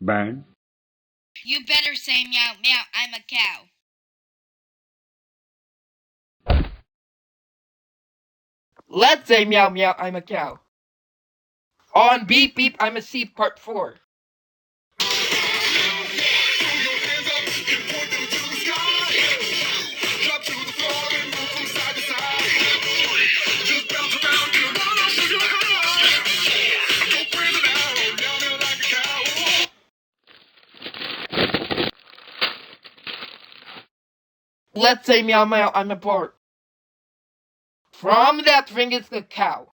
Burn. You better say meow meow, I'm a cow. Let's say meow meow, I'm a cow. On beep beep, I'm a sheep, part 4. Let's say meow meow, I'm a bark. From that ring is the cow.